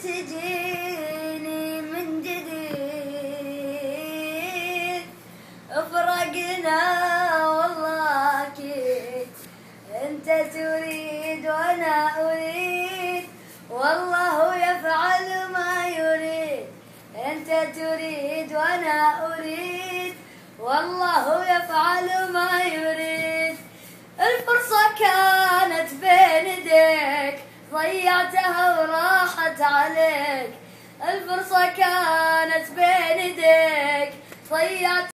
تجيني من جديد، فرقنا والله أكيد، أنت تريد وأنا أريد، والله يفعل ما يريد. أنت تريد وأنا أريد، والله يفعل ما يريد. الفرصة كانت بين يديك، ضيعتها وراحت عليك. الفرصة كانت بين يديك، ضيعتها